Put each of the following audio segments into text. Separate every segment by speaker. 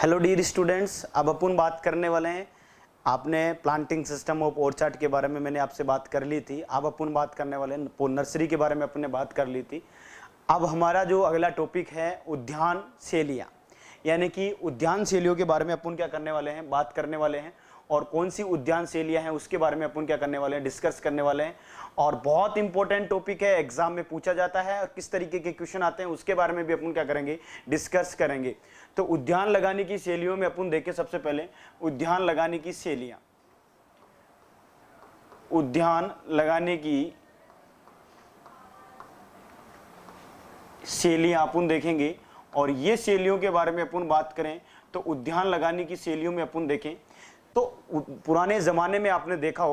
Speaker 1: Hello dear students, अब अपन बात करने वाले हैं। आपने प्लांटिंग सिस्टम ऑफ ऑर्चार्ड के बारे में मैंने आपसे बात कर ली थी। अब अपन बात करने वाले हैं नर्सरी के बारे में, अपन ने बात कर ली थी। अब हमारा जो अगला टॉपिक है उद्यान शैलियाँ, यानी कि उद्यान शैलियों के बारे में अपन क्या करने वाले हैं, बात करने वाले हैं। और कौन सी उद्यान शैलियाँ हैं उसके बारे में अपन क्या करने वाले हैं, डिस्कस करने वाले हैं। और बहुत इंपॉर्टेंट टॉपिक है, एग्जाम में पूछा जाता है और किस तरीके के क्वेश्चन आते हैं उसके बारे में भी अपन क्या करेंगे, डिस्कस करेंगे। तो उद्यान लगाने की शैलियों में अपन देखें सबसे पहले उद्यान लगाने की शैलियाँ। उद्यान लगाने की शैलियाँ अपन देखेंगे और ये शैलियों के बारे में अपन बात करें तो उद्यान लगाने की शैलियों में अपन देखें तो पुराने ज़माने में आपने देखा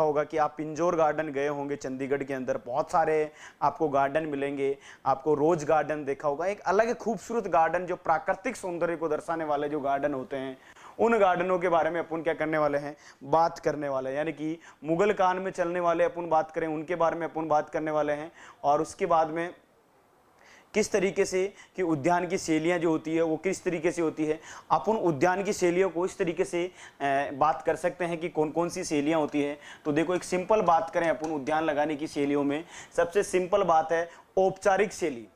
Speaker 1: होगा कि आप पिंजौर गार्डन गए होंगे। चंडीगढ़ के अंदर बहुत सारे आपको गार्डन मिलेंगे। आपको रोज गार्डन देखा होगा, एक अलग खूबसूरत गार्डन जो प्राकृतिक सौंदर्य को दर्शाने वाले जो गार्डन होते हैं, उन गार्डनों के बारे में अपन क्या करने वाले हैं, बात करने वाले हैं। यानी कि मुगल काल में चलने वाले अपन बात करें उनके बारे में अपन बात करने वाले हैं। और उसके बाद में किस तरीके से कि उद्यान की शैलियाँ जो होती है वो किस तरीके से होती है। अपन उद्यान की शैलियों को इस तरीके से बात कर सकते हैं कि कौन कौन सी शैलियाँ होती है। तो देखो, एक सिंपल बात करें अपन उद्यान लगाने की शैलियों में, सबसे सिंपल बात है औपचारिक शैली।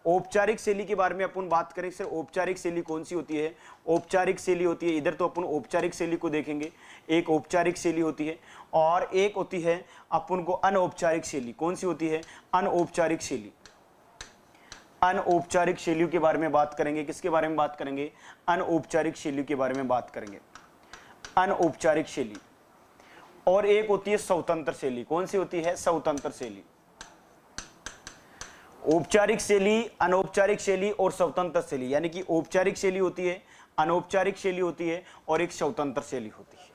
Speaker 1: औपचारिक शैली के बारे में अपन बात करें, सिर्फ औपचारिक शैली कौन सी होती है, औपचारिक शैली होती है। इधर तो अपन औपचारिक शैली को देखेंगे, एक औपचारिक शैली होती है और एक होती है अपन को अनौपचारिक शैली। कौन सी होती है, अनौपचारिक शैली। अनौपचारिक शैलियों के बारे में बात करेंगे, किसके बारे में बात करेंगे, अनौपचारिक शैलियों के बारे में बात करेंगे, अनौपचारिक शैली। और एक होती है स्वतंत्र शैली। कौन सी होती है, स्वतंत्र शैली। औपचारिक शैली, अनौपचारिक शैली और स्वतंत्र शैली, यानी कि औपचारिक शैली होती है, अनौपचारिक शैली होती है और एक स्वतंत्र शैली होती है।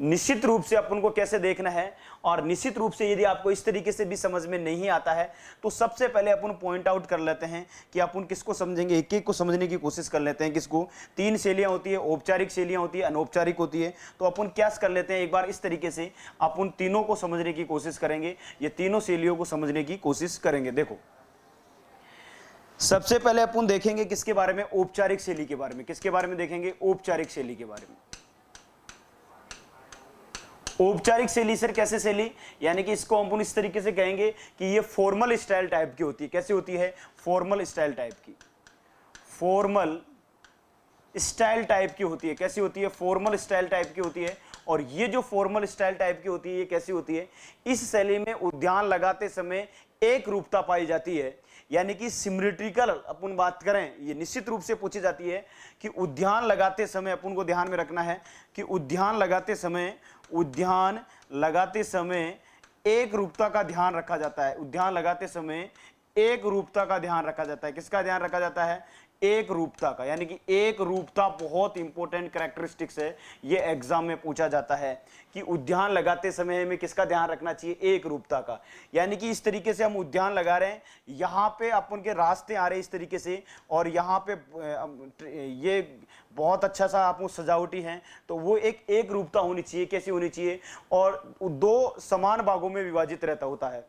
Speaker 1: निश्चित रूप से अपन को कैसे देखना है, और निश्चित रूप से यदि आपको इस तरीके से भी समझ में नहीं आता है तो सबसे पहले अपन पॉइंट आउट कर लेते हैं कि अपन किसको समझेंगे, एक एक को समझने की कोशिश कर लेते हैं। किसको, तीन शैलियाँ होती है, औपचारिक शैलियाँ होती है, अनौपचारिक होती है। तो अपन क्या कर लेते हैं, एक बार इस तरीके से अपन तीनों को समझने की कोशिश करेंगे, ये तीनों शैलियों को समझने की कोशिश करेंगे। देखो, सबसे पहले अपन देखेंगे किसके बारे में, औपचारिक शैली के बारे में। किसके बारे में देखेंगे, औपचारिक शैली के बारे में। औपचारिक शैली सर कैसे शैली, यानी कि इसको हम इस तरीके से कहेंगे कि ये फॉर्मल स्टाइल टाइप की होती है। कैसे होती है, फॉर्मल स्टाइल टाइप की, फॉर्मल स्टाइल टाइप की होती है। कैसी होती है, फॉर्मल स्टाइल टाइप की होती है। और ये जो फॉर्मल स्टाइल टाइप की होती है ये कैसी होती है, इस शैली में उद्यान लगाते समय एक रूपता पाई जाती है। यानी कि सिमेट्रिकल अपन बात करें, ये निश्चित रूप से पूछी जाती है कि उद्यान लगाते समय अपन को ध्यान में रखना है कि उद्यान लगाते समय एक रूपता का ध्यान रखा जाता है। उद्यान लगाते समय एक रूपता का ध्यान रखा जाता है। किसका ध्यान रखा जाता है, एक रूपता का। यानी कि एक रूपता बहुत इंपॉर्टेंट कैरेक्टरिस्टिक्स है, ये एग्जाम में पूछा जाता है कि उद्यान लगाते समय में किसका ध्यान रखना चाहिए, एक रूपता का। यानी कि इस तरीके से हम उद्यान लगा रहे हैं, यहाँ पे अपन के रास्ते आ रहे हैं इस तरीके से, और यहाँ पे ये बहुत अच्छा सा आपको सजावटी है, तो वो एक रूपता होनी चाहिए। कैसी होनी चाहिए, और दो समान भागों में विभाजित होता है।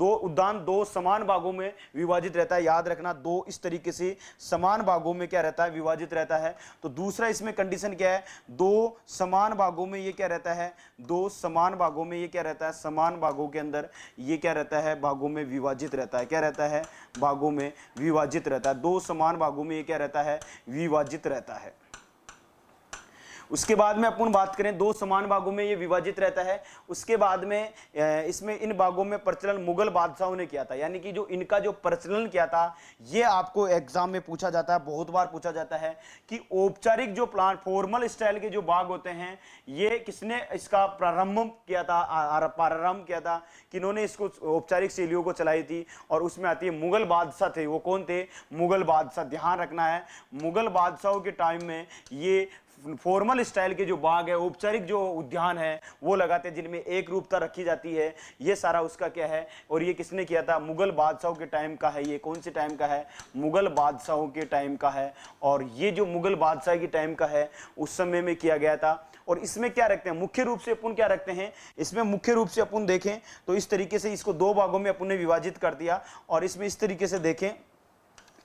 Speaker 1: उद्यान दो समान भागों में विभाजित रहता है, याद रखना, दो इस तरीके से समान भागों में क्या रहता है, विभाजित रहता है। तो दूसरा इसमें कंडीशन क्या है, दो समान भागों में ये क्या रहता है, दो समान भागों में ये क्या रहता है, समान भागों के अंदर ये क्या रहता है, भागों में विभाजित रहता है। क्या रहता है, भागों में विभाजित रहता है। दो समान भागों में ये क्या रहता है, विभाजित रहता है। उसके बाद में अपन बात करें, दो समान भागों में ये विभाजित रहता है। उसके बाद में इसमें इन भागों में प्रचलन मुगल बादशाहों ने किया था। यानी कि जो इनका जो प्रचलन किया था, ये आपको एग्जाम में पूछा जाता है, बहुत बार पूछा जाता है कि औपचारिक जो प्लांट फॉर्मल स्टाइल के जो बाग होते हैं, ये किसने इसका प्रारंभ किया था, किन्होंने इसको औपचारिक शैलियों को चलाई थी। और उसमें आती है मुगल बादशाह थे। वो कौन थे, मुगल बादशाह। ध्यान रखना है, मुगल बादशाहों के टाइम में ये फॉर्मल स्टाइल के जो बाग है, औपचारिक जो उद्यान है वो लगाते हैं, जिनमें एक रूपता रखी जाती है। ये सारा उसका क्या है, और ये किसने किया था, मुगल बादशाहों के टाइम का है। ये कौन से टाइम का है, मुगल बादशाहों के टाइम का है। और ये जो मुगल बादशाह के टाइम का है उस समय में किया गया था। और इसमें क्या रखते हैं, मुख्य रूप से अपन क्या रखते हैं, इसमें मुख्य रूप से अपन देखें तो इस तरीके से इसको दो भागों में अपन ने विभाजित कर दिया। और इसमें इस तरीके से देखें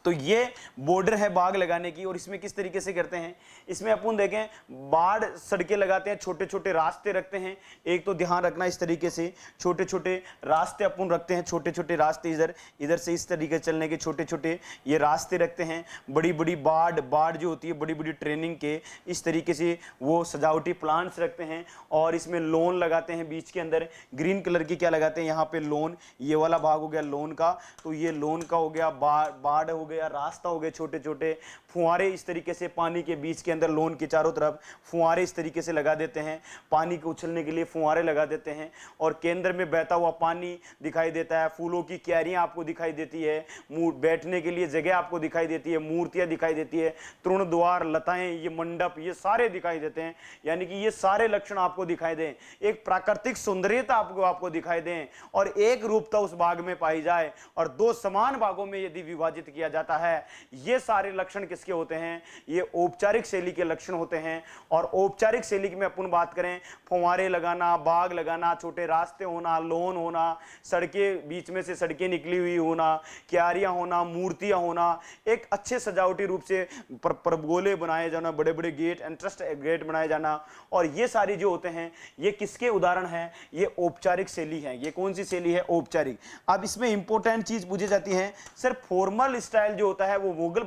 Speaker 1: तो ये बॉर्डर है बाग लगाने की। और इसमें किस तरीके से करते हैं, इसमें अपन देखें बाढ़ सड़कें लगाते हैं, छोटे छोटे रास्ते रखते हैं। एक तो ध्यान रखना इस तरीके से छोटे छोटे रास्ते अपन रखते हैं, छोटे छोटे रास्ते इधर इधर से इस तरीके चलने के छोटे छोटे ये रास्ते रखते हैं। बड़ी बड़ी बाढ़ जो होती है बड़ी बड़ी ट्रेनिंग के, इस तरीके से वो सजावटी प्लांट्स रखते हैं। और इसमें लोन लगाते हैं बीच के अंदर, ग्रीन कलर की क्या लगाते हैं यहाँ पे लोन, ये वाला भाग हो गया लोन का, तो ये लोन का हो गया, बाढ़ हो गया, रास्ता हो गए, छोटे छोटे फुहारे इस तरीके से पानी के बीच के अंदर लोन के चारों तरफ फुहारे इस तरीके से लगा देते हैं, पानी को उछलने के लिए फुहारे लगा देते हैं। और केंद्र में बहता हुआ पानी दिखाई देता है, फूलों की क्यारियां आपको दिखाई देती है, बैठने के लिए जगह आपको दिखाई देती है, मूर्तियां दिखाई देती है, तृण द्वार, लताएं, ये मंडप, ये सारे दिखाई देते हैं। यानी कि ये सारे लक्षण आपको दिखाई दें, एक प्राकृतिक सौंदर्यता आपको दिखाई दें और एक रूपता उस बाग में पाई जाए और दो समान बागों में यदि विभाजित किया जाता है। ये सारे लक्षण किसके होते हैं, ये औपचारिक शैली के लक्षण होते हैं। और औपचारिक शैली की में अपन बात करें, फुहारे लगाना, बाग लगाना, छोटे रास्ते होना, लोन होना, सड़कें बीच में से सड़कें निकली हुई होना, क्यारियां होना, मूर्तियां होना, एक अच्छे सजावटी रूप से परगोले बनाए जाना, बड़े बड़े गेट, एंट्रेंस गेट बनाए जाना, और ये सारी जो होते हैं ये किसके उदाहरण हैं, ये औपचारिक शैली है। ये कौन सी शैली है, औपचारिक। अब इसमें इंपॉर्टेंट चीज पूछी जाती है, सर फॉर्मल स्टाइल जो होता है वो मुगल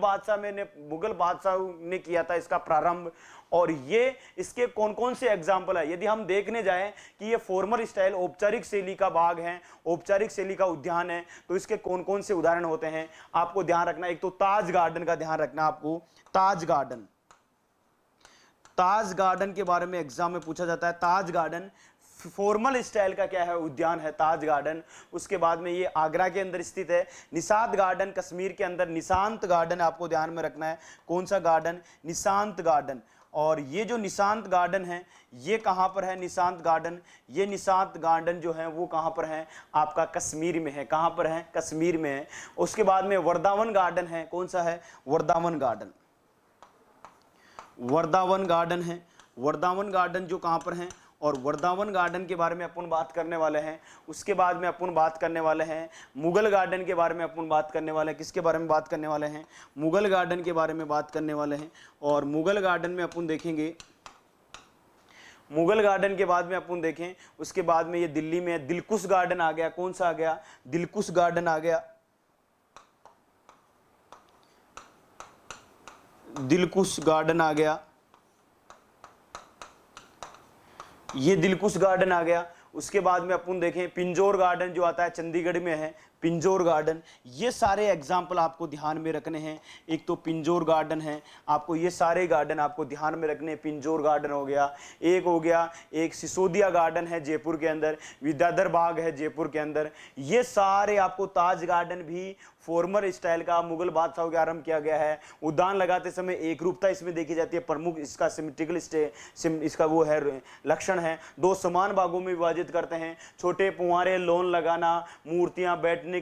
Speaker 1: बादशाह ने किया था इसका प्रारंभ, और ये इसके कौन कौन से एग्जाम्पल है। यदि हम देखने जाएं कि ये फॉर्मल स्टाइल औपचारिक शैली का बाग है, औपचारिक शैली का उद्यान है, तो इसके कौन कौन से उदाहरण होते हैं आपको ध्यान रखना। एक तो ताज गार्डन का ध्यान रखना आपको, ताज गार्डन के बारे में एग्जाम में पूछा जाता है। ताज गार्डन फॉर्मल स्टाइल का क्या है, उद्यान है ताज गार्डन। उसके बाद में ये आगरा के अंदर स्थित है। निशात गार्डन कश्मीर के अंदर, निशांत गार्डन आपको ध्यान में रखना है। कौन सा गार्डन, निशांत गार्डन। और ये जो निशांत गार्डन है ये कहाँ पर है, निशांत गार्डन, ये निशांत गार्डन जो है वो कहाँ पर है, आपका कश्मीर में है। कहाँ पर है, कश्मीर में है। उसके बाद में वृंदावन गार्डन है, कौन सा है, वृंदावन गार्डन है। वृंदावन गार्डन जो कहाँ पर है, और वृंदावन गार्डन के बारे में अपन बात करने वाले हैं। उसके बाद में अपन बात करने वाले हैं मुगल गार्डन के बारे में अपन बात करने वाले हैं। किसके बारे में बात करने वाले हैं, मुगल गार्डन के बारे में बात करने वाले हैं। और मुगल गार्डन में अपन देखेंगे, मुगल गार्डन के बाद में अपन देखें, उसके बाद में ये दिल्ली में दिलकुश गार्डन आ गया। कौन सा आ गया, दिलकुश गार्डन आ गया, दिलकुश गार्डन आ गया, ये दिलकुश गार्डन आ गया। उसके बाद में अपन देखें पिंजौर गार्डन जो आता है चंडीगढ़ में है, पिंजौर गार्डन। ये सारे एग्जाम्पल आपको ध्यान में रखने हैं। एक तो पिंजौर गार्डन है, आपको ये सारे गार्डन आपको ध्यान में रखने हैं। पिंजौर गार्डन हो गया, एक सिसोदिया गार्डन है जयपुर के अंदर, विद्याधर बाग है जयपुर के अंदर। ये सारे आपको, ताज गार्डन भी फॉर्मल स्टाइल का मुगल बादशाहों के आरंभ किया गया है। उद्यान लगाते समय एक रूपता इसमें देखी जाती है। प्रमुख इसका सिमेट्रिकल इसका वो है लक्षण है, दो समान भागों में विभाजित करते हैं। छोटे पुआरे, लोन लगाना, मूर्तियां बैठने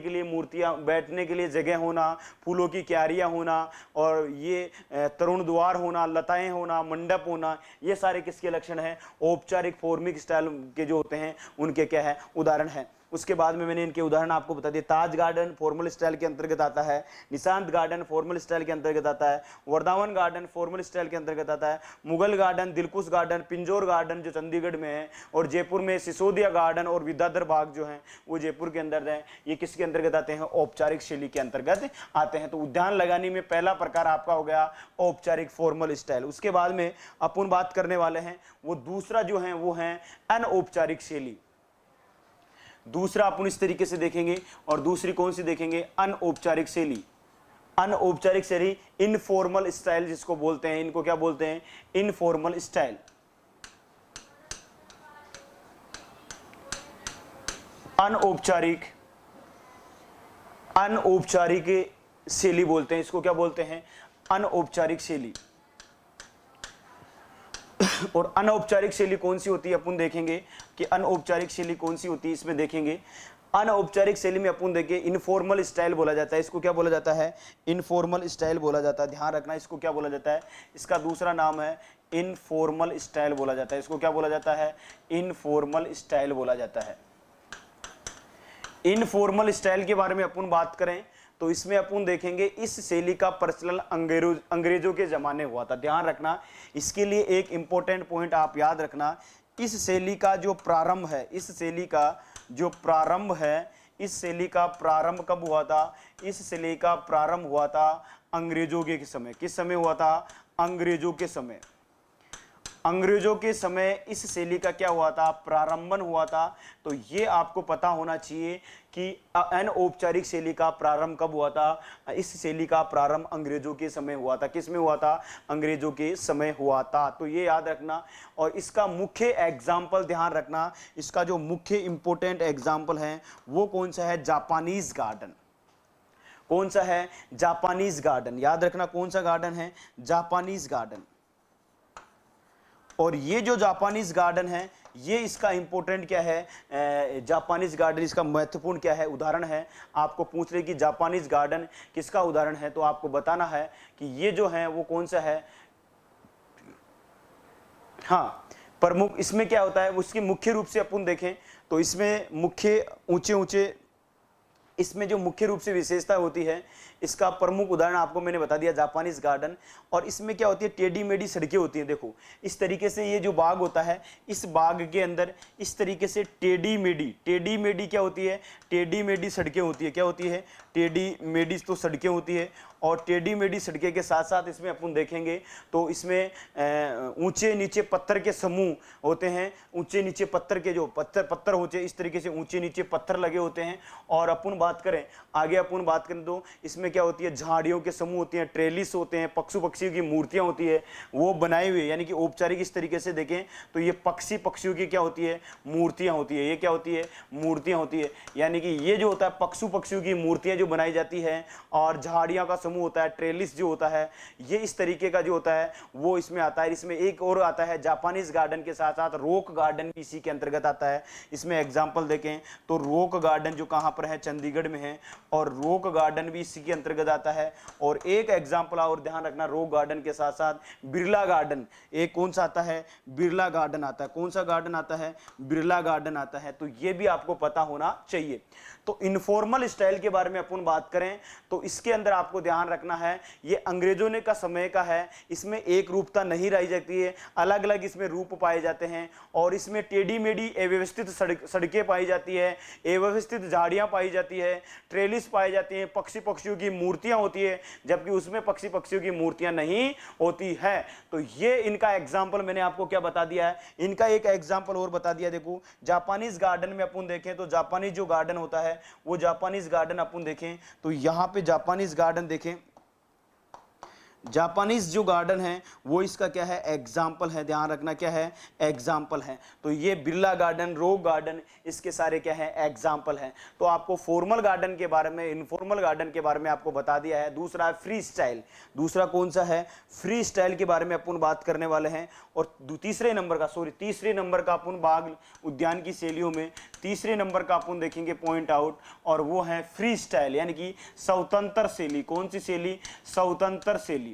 Speaker 1: के लिए जगह होना, फूलों की क्यारियां होना, और ये तरुण द्वार होना, लताएं होना, मंडप होना, ये सारे किसके लक्षण हैं, औपचारिक फॉर्मिक स्टाइल के जो होते हैं उनके क्या है, उदाहरण है। उसके बाद में मैंने इनके उदाहरण आपको बता दिए। ताज गार्डन फॉर्मल स्टाइल के अंतर्गत आता है, निशांत गार्डन फॉर्मल स्टाइल के अंतर्गत आता है, वृंदावन गार्डन फॉर्मल स्टाइल के अंतर्गत आता है, Mughal Garden, Dilkush Garden, Pinjore Garden जो चंडीगढ़ में है, और जयपुर में सिसोदिया गार्डन और विद्याधर बाग जो है वो जयपुर के अंदर है। ये किसके अंतर्गत आते हैं, औपचारिक शैली के अंतर्गत आते हैं। तो उद्यान लगाने में पहला प्रकार आपका हो गया औपचारिक फॉर्मल स्टाइल। उसके बाद में अपन बात करने वाले हैं वो दूसरा जो है वो है अनौपचारिक शैली। दूसरा अपन इस तरीके से देखेंगे, और दूसरी कौन सी देखेंगे, अनौपचारिक शैली। अनौपचारिक शैली, इनफॉर्मल स्टाइल जिसको बोलते हैं, इनको क्या बोलते हैं, इनफॉर्मल स्टाइल। अनौपचारिक शैली बोलते हैं, इसको क्या बोलते हैं, अनौपचारिक शैली। और अनौपचारिक शैली कौन सी होती है, अपन देखेंगे कि अनौपचारिक शैली कौन सी होती है। इसमें देखेंगे अनौपचारिक शैली में अपन देखेंगे इनफॉर्मल स्टाइल बोला जाता है। इसको क्या बोला जाता है, इनफॉर्मल स्टाइल बोला जाता है। ध्यान रखना, इसको क्या बोला जाता है, इसका दूसरा नाम है इनफॉर्मल स्टाइल बोला जाता है। इसको क्या बोला जाता है, इनफॉर्मल स्टाइल बोला जाता है। इनफॉर्मल स्टाइल के बारे में अपन बात करें तो इसमें अपन देखेंगे इस शैली का प्रचलन अंग्रेजों के जमाने हुआ था। ध्यान रखना, इसके लिए एक इंपॉर्टेंट पॉइंट आप याद रखना, इस शैली का जो प्रारंभ है, इस शैली का जो प्रारंभ है, इस शैली का प्रारंभ कब हुआ था? इस शैली का प्रारंभ हुआ था अंग्रेजों के समय। किस समय हुआ था? अंग्रेजों के समय। अंग्रेजों के समय इस शैली का क्या हुआ था? प्रारंभन हुआ था। तो ये आपको पता होना चाहिए कि अनौपचारिक शैली का प्रारंभ कब हुआ था? इस शैली का प्रारंभ अंग्रेजों के समय हुआ था। किस में हुआ था? अंग्रेजों के समय हुआ था। तो ये याद रखना। और इसका मुख्य एग्जाम्पल ध्यान रखना, इसका जो मुख्य इंपोर्टेंट एग्जाम्पल है वो कौन सा है? Japanese garden. कौन सा है? Japanese garden. याद रखना कौन सा गार्डन है? Japanese garden. और ये जो जापानीज गार्डन है, ये इसका इंपॉर्टेंट क्या है? जापानीज गार्डन इसका महत्वपूर्ण क्या है? उदाहरण है। आपको पूछ रहे कि जापानीज गार्डन किसका उदाहरण है, तो आपको बताना है कि ये जो है वो कौन सा है। हाँ, प्रमुख इसमें क्या होता है, उसकी मुख्य रूप से अपन देखें तो इसमें मुख्य ऊंचे ऊंचे, इसमें जो मुख्य रूप से विशेषता होती है, इसका प्रमुख उदाहरण आपको मैंने बता दिया, जापानीज गार्डन। और इसमें क्या होती है? टेढ़ी मेढ़ी सड़कें होती हैं। देखो इस तरीके से ये जो बाग होता है, इस बाग के अंदर इस तरीके से टेढ़ी मेढ़ी क्या होती है? टेढ़ी मेढ़ी सड़कें होती है। क्या होती है? टेढ़ी मेढ़ी तो सड़कें होती है। और टेढ़ी मेढ़ी सड़कें के साथ साथ इसमें अपन देखेंगे तो इसमें ऊंचे नीचे पत्थर के समूह होते हैं। ऊंचे नीचे पत्थर के जो पत्थर होते हैं, इस तरीके से ऊंचे नीचे पत्थर लगे होते हैं। और अपन बात करें आगे, अपन बात करें तो इसमें क्या होती है? झाड़ियों के समूह होती हैं, ट्रेलिस होते हैं, पशु पक्षियों की मूर्तियां होती है वो बनाई हुई है। यानी कि औपचारिक इस तरीके से देखें तो ये पक्षियों की क्या होती है? मूर्तियां होती है। ये क्या होती है? मूर्तियां होती है। यानी कि ये जो होता है पक्षियों की मूर्तियां जो बनाई जाती है, और झाड़ियां का समूह होता है, ट्रेलिस जो होता है, ये इस तरीके का जो होता है वो इसमें आता है। इसमें एक और आता है जापानीज गार्डन के साथ साथ रॉक गार्डन भी इसी के अंतर्गत आता है। इसमें एग्जांपल देखें तो रॉक गार्डन जो कहां पर है? चंडीगढ़ में है। और रॉक गार्डन भी इसी के अंतर्गत आता है। और एक एग्जांपल और ध्यान रखना, रॉक गार्डन के साथ साथ बिरला गार्डन, एक कौन सा आता है? बिरला गार्डन आता है। कौन सा गार्डन आता है? बिरला गार्डन आता है। तो ये भी आपको पता होना चाहिए। तो इनफॉर्मल स्टाइल के बारे में अपन बात करें तो इसके अंदर आपको ध्यान रखना है, ये अंग्रेजों ने का समय का है। इसमें एक रूपता नहीं रही जाती है, अलग अलग इसमें रूप पाए जाते हैं। और इसमें टेढ़ी मेढ़ी अव्यवस्थित सड़कें पाई जाती है, अव्यवस्थित झाड़ियां पाई जाती है, ट्रेलिस पाई जाती है, पक्षियों की मूर्तियां होती है, जबकि उसमें पक्षियों की मूर्तियां नहीं होती है। तो ये इनका एग्जाम्पल मैंने आपको क्या बता दिया है? इनका एक एग्जाम्पल और बता दिया। देखो जापानीज गार्डन में अपन देखें तो जापानीज जो गार्डन होता है वो जापानीज गार्डन अपन देखें तो यहां पे जापानीज गार्डन देखें, जापानीज जो गार्डन है वो इसका क्या है? एग्जाम्पल है। ध्यान रखना क्या है? एग्जाम्पल है। तो ये बिरला गार्डन, रॉक गार्डन, इसके सारे क्या है? एग्जाम्पल है। तो आपको फॉर्मल गार्डन के बारे में, इनफॉर्मल गार्डन के बारे में आपको बता दिया है। दूसरा है फ्री स्टाइल। दूसरा कौन सा है? फ्री स्टाइल के बारे में अपन बात करने वाले हैं। और तीसरे नंबर का अपन बाग उद्यान की शैलियों में तीसरे नंबर का अपन देखेंगे पॉइंट आउट, और वो है फ्री स्टाइल, यानी कि स्वतंत्र शैली। कौन सी शैली? स्वतंत्र शैली।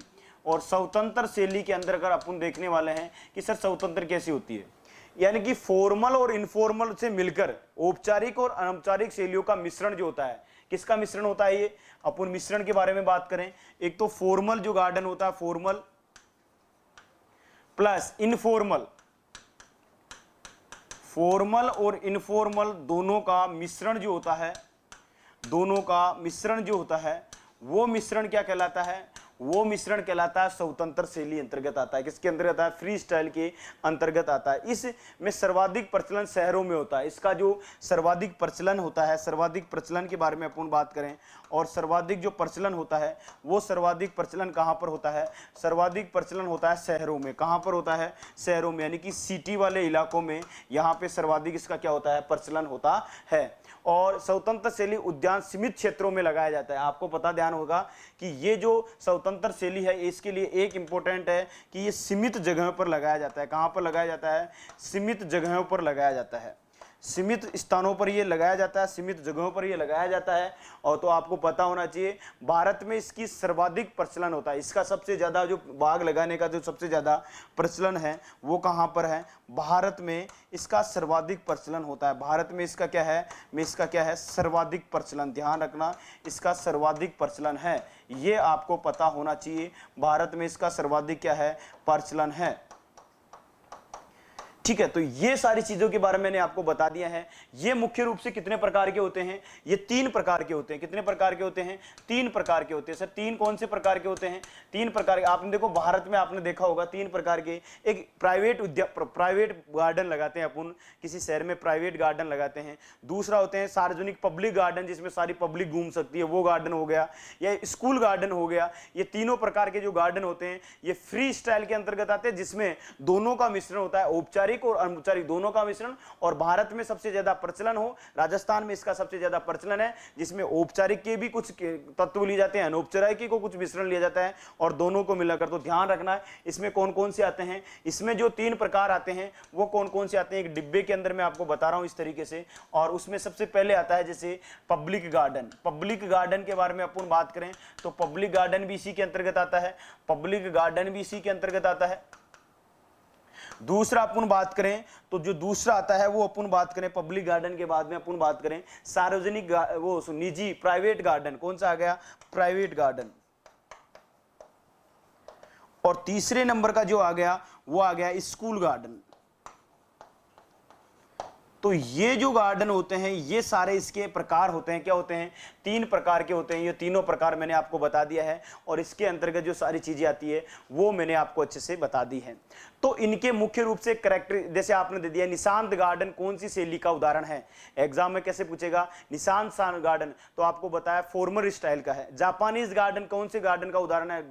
Speaker 1: और स्वतंत्र शैली के अंदर अगर अपन देखने वाले हैं कि सर स्वतंत्र कैसी होती है, यानी कि फॉर्मल और इनफॉर्मल से मिलकर औपचारिक और अनौपचारिक शैलियों का मिश्रण जो होता है, किसका मिश्रण होता है? ये अपन मिश्रण के बारे में बात करें, एक तो फॉर्मल जो गार्डन होता है, फॉर्मल प्लस इनफॉर्मल, फॉर्मल और इनफॉर्मल दोनों का मिश्रण जो होता है, दोनों का मिश्रण जो होता है वो मिश्रण क्या कहलाता है? वो मिश्रण कहलाता है स्वतंत्र शैली अंतर्गत आता है। किसके अंतर्गत आता है? फ्री स्टाइल के अंतर्गत आता है। इसमें सर्वाधिक प्रचलन शहरों में होता है। इसका जो सर्वाधिक प्रचलन होता है, सर्वाधिक प्रचलन के बारे में अपन बात करें, और सर्वाधिक जो प्रचलन होता है वो सर्वाधिक प्रचलन कहाँ पर होता है? सर्वाधिक प्रचलन होता है शहरों में। कहाँ पर होता है? शहरों में, यानी कि सिटी वाले इलाकों में यहाँ पे सर्वाधिक इसका क्या होता है? प्रचलन होता है। और स्वतंत्र शैली उद्यान सीमित क्षेत्रों में लगाया जाता है। आपको पता ध्यान होगा कि ये जो स्वतंत्र शैली है इसके लिए एक इंपॉर्टेंट है कि ये सीमित जगहों पर लगाया जाता है। कहाँ पर लगाया जाता है? सीमित जगहों पर लगाया जाता है। सीमित स्थानों पर ये लगाया जाता है, सीमित जगहों पर ये लगाया जाता है। और तो आपको पता होना चाहिए भारत में इसकी सर्वाधिक प्रचलन होता है। इसका सबसे ज़्यादा जो बाग लगाने का जो सबसे ज़्यादा प्रचलन है वो कहाँ पर है? भारत में इसका सर्वाधिक प्रचलन होता है। भारत में इसका क्या है? इसका क्या है? सर्वाधिक प्रचलन। ध्यान रखना, इसका सर्वाधिक प्रचलन है, ये आपको पता होना चाहिए। भारत में इसका सर्वाधिक क्या है? प्रचलन है। ठीक है, तो ये सारी चीजों के बारे में मैंने आपको बता दिया है। ये मुख्य रूप से कितने प्रकार के होते हैं? ये 3 प्रकार के होते हैं। कितने प्रकार के होते हैं? 3 प्रकार के होते हैं। सर 3 कौन से प्रकार के होते हैं? 3 प्रकार के। आपने देखो भारत में आपने देखा होगा 3 प्रकार के। एक प्राइवेट गार्डन लगाते हैं अपन, किसी शहर में प्राइवेट गार्डन लगाते हैं। दूसरा होते हैं सार्वजनिक पब्लिक गार्डन, जिसमें सारी पब्लिक घूम सकती है, वो गार्डन हो गया, या स्कूल गार्डन हो गया। ये तीनों प्रकार के जो गार्डन होते हैं ये फ्री स्टाइल के अंतर्गत आते हैं, जिसमें दोनों का मिश्रण होता है, औपचारिक और अनौपचारिक दोनों का मिश्रण। और भारत में सबसे ज्यादा प्रचलन हो, राजस्थान में इसका सबसे ज्यादा प्रचलन है, जिसमें औपचारिक के भी कुछ तत्व लिए जाते हैं, अनौपचारिक को कुछ मिश्रण लिया जाता है, और दोनों को मिलाकर। तो ध्यान रखना है इसमें कौन कौन से आते हैं। इसमें जो 3 प्रकार आते हैं वो कौन कौन से आते हैं, एक डिब्बे के अंदर मैं आपको बता रहा हूं इस तरीके से। और उसमें सबसे पहले आता है जैसे पब्लिक गार्डन। पब्लिक गार्डन के बारे में अपन बात करें तो पब्लिक गार्डन भी इसी के अंतर्गत आता है। पब्लिक गार्डन भी इसी के अंतर्गत आता है। दूसरा अपन बात करें तो जो दूसरा आता है वो अपन बात करें पब्लिक गार्डन के बाद में अपन बात करें सार्वजनिक वो निजी प्राइवेट गार्डन। कौन सा आ गया? Private garden. और तीसरे नंबर का जो आ गया वो आ गया स्कूल गार्डन। तो ये जो गार्डन होते हैं ये सारे इसके प्रकार होते हैं। क्या होते हैं? 3 प्रकार के होते हैं। ये तीनों प्रकार मैंने आपको बता दिया है, और इसके अंतर्गत जो सारी चीजें आती है वो मैंने आपको अच्छे से बता दी है। तो इनके मुख्य रूप से कैरेक्टर, जैसे आपने दे दिया निशांत गार्डन कौन सी शैली का उदाहरण है, एग्जाम में कैसे पूछेगा? निशांत गार्डन तो आपको बताया फॉर्मल स्टाइल का है। जापानीज गार्डन कौन से गार्डन का उदाहरण है?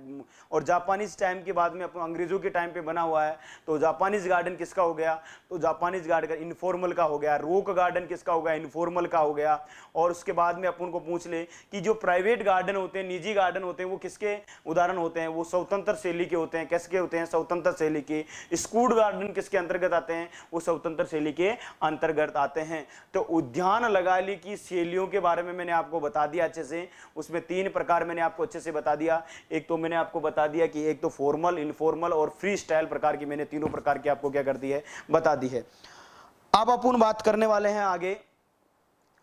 Speaker 1: और जापानीज टाइम के बाद में अंग्रेजों के टाइम पे बना हुआ है, तो जापानीज गार्डन किसका हो गया? तो जापानीज गार्डन इनफॉर्मल का हो गया। रॉक गार्डन किसका हो गया? इनफॉर्मल का हो गया। और उसके बाद में अपन को पूछ ले कि जो प्राइवेट गार्डन होते हैं, निजी गार्डन होते हैं, वो किसके उदाहरण होते हैं? वो स्वतंत्र शैली के होते हैं। किसके होते हैं? स्वतंत्र शैली के। स्कूल गार्डन किसके अंतर्गत आते हैं? वो स्वतंत्र शैली के अंतर्गत आते हैं। तो उद्यान लगाली की शैलियों के बारे में मैंने आपको बता दिया अच्छे से। उसमें 3 प्रकार मैंने आपको अच्छे से बता दिया। एक तो मैंने आपको बता दिया कि एक तो फॉर्मल, इनफॉर्मल और फ्री स्टाइल प्रकार की, मैंने तीनों प्रकार की आपको क्या कर दी है? बता दी है। अब अपन बात करने वाले हैं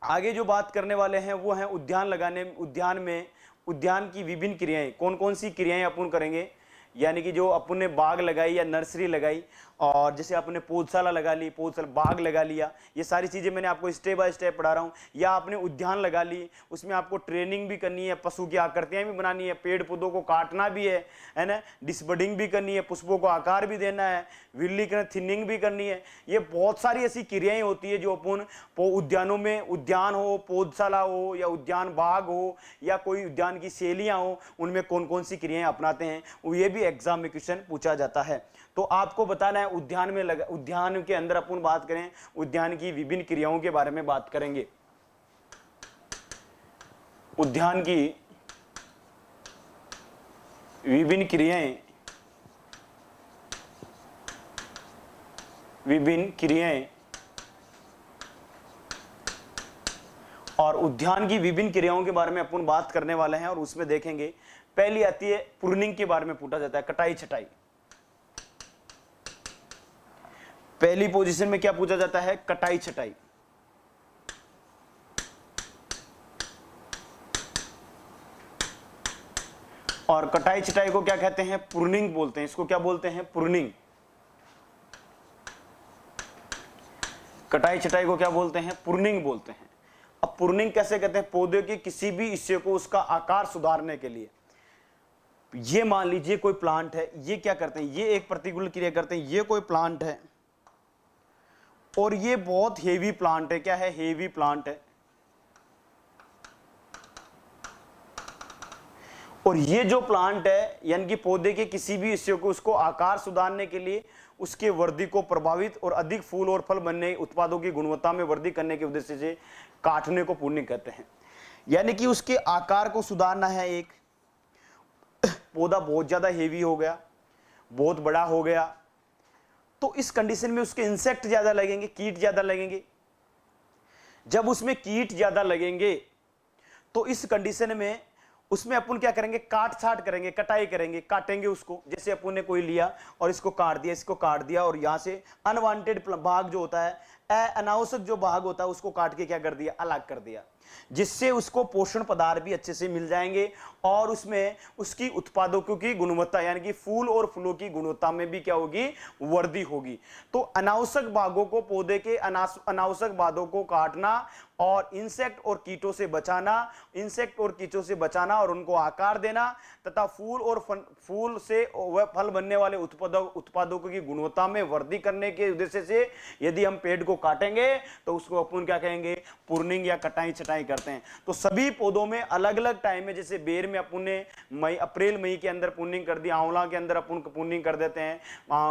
Speaker 1: आगे जो बात करने वाले हैं वो है उद्यान की विभिन्न क्रियाएं। कौन कौन सी क्रियाएं अपन करेंगे? यानी कि जो अपन ने बाग लगाई या नर्सरी लगाई, और जैसे आपने पौधशाला लगा ली, पौधशाला बाग लगा लिया, ये सारी चीज़ें मैंने आपको स्टेप बाय स्टेप पढ़ा रहा हूँ। या आपने उद्यान लगा ली, उसमें आपको ट्रेनिंग भी करनी है, पशु की आकृतियाँ भी बनानी है, पेड़ पौधों को काटना भी है ना, डिसबडिंग भी करनी है, पुष्पों को आकार भी देना है, विरलीकरण थिनिंग भी करनी है। ये बहुत सारी ऐसी क्रियाएँ होती है जो अपन उद्यानों में, उद्यान हो, पौधशाला हो, या उद्यान बाग हो, या कोई उद्यान की शैलियाँ हो, उनमें कौन कौन सी क्रियाएँ अपनाते हैं, ये भी एग्जाम में क्वेश्चन पूछा जाता है। तो आपको बताना है उद्यान के अंदर अपन बात करें, उद्यान की विभिन्न क्रियाओं के बारे में बात करेंगे। उद्यान की विभिन्न क्रियाएं और उद्यान की विभिन्न क्रियाओं के बारे में अपन बात करने वाले हैं। और उसमें देखेंगे पहली आती है प्रूनिंग के बारे में पूछा जाता है, कटाई छटाई। पहली पोजीशन में क्या पूछा जाता है? कटाई छटाई। और कटाई छटाई को क्या कहते हैं? प्रूनिंग बोलते हैं। इसको क्या बोलते हैं? प्रूनिंग। कटाई छटाई को क्या बोलते हैं? प्रूनिंग बोलते हैं। अब प्रूनिंग कैसे कहते हैं? पौधे के किसी भी हिस्से को उसका आकार सुधारने के लिए। ये मान लीजिए कोई प्लांट है, ये क्या करते हैं? ये एक प्रतिकूल क्रिया करते हैं। ये कोई प्लांट है और ये बहुत हेवी प्लांट है। क्या है? हेवी प्लांट है। और ये जो प्लांट है यानी कि पौधे के किसी भी हिस्से को उसको आकार सुधारने के लिए, उसके वृद्धि को प्रभावित और अधिक फूल और फल बनने, उत्पादों की गुणवत्ता में वृद्धि करने के उद्देश्य से काटने को प्रूनिंग कहते हैं। यानी कि उसके आकार को सुधारना है। एक पौधा बहुत ज्यादा हेवी हो गया, बहुत बड़ा हो गया, तो इस कंडीशन में उसके इंसेक्ट ज्यादा लगेंगे, कीट ज्यादा लगेंगे, जब उसमें कीट ज्यादा लगेंगे तो इस कंडीशन में उसमें अपन क्या करेंगे, काट छाट करेंगे, कटाई करेंगे, काटेंगे उसको। जैसे अपन ने कोई लिया और इसको काट दिया, इसको काट दिया, और यहां से अनवांटेड भाग जो होता है, अनावश्यक जो भाग होता है, उसको काट के क्या कर दिया, अलग कर दिया, जिससे उसको पोषण पदार्थ भी अच्छे से मिल जाएंगे और उसमें उसकी उत्पादकों की गुणवत्ता यानी कि फूल और फलों की गुणवत्ता में भी क्या होगी, वृद्धि होगी। तो अनावश्यक भागों को, पौधे के अनावश्यक भागों को काटना और इंसेक्ट और कीटों से बचाना और उनको आकार देना तथा फूल से वह फल बनने वाले उत्पादों की गुणवत्ता में वृद्धि करने के उद्देश्य से यदि हम पेड़ को काटेंगे तो उसको अपन क्या कहेंगे, प्रूनिंग या कटाई छटाई करते हैं। तो सभी पौधों में अलग अलग टाइम में, जैसे बेर में अपन ने अप्रैल मई के अंदर प्रूनिंग कर दी, आंवला के अंदर अपन प्रूनिंग कर देते हैं।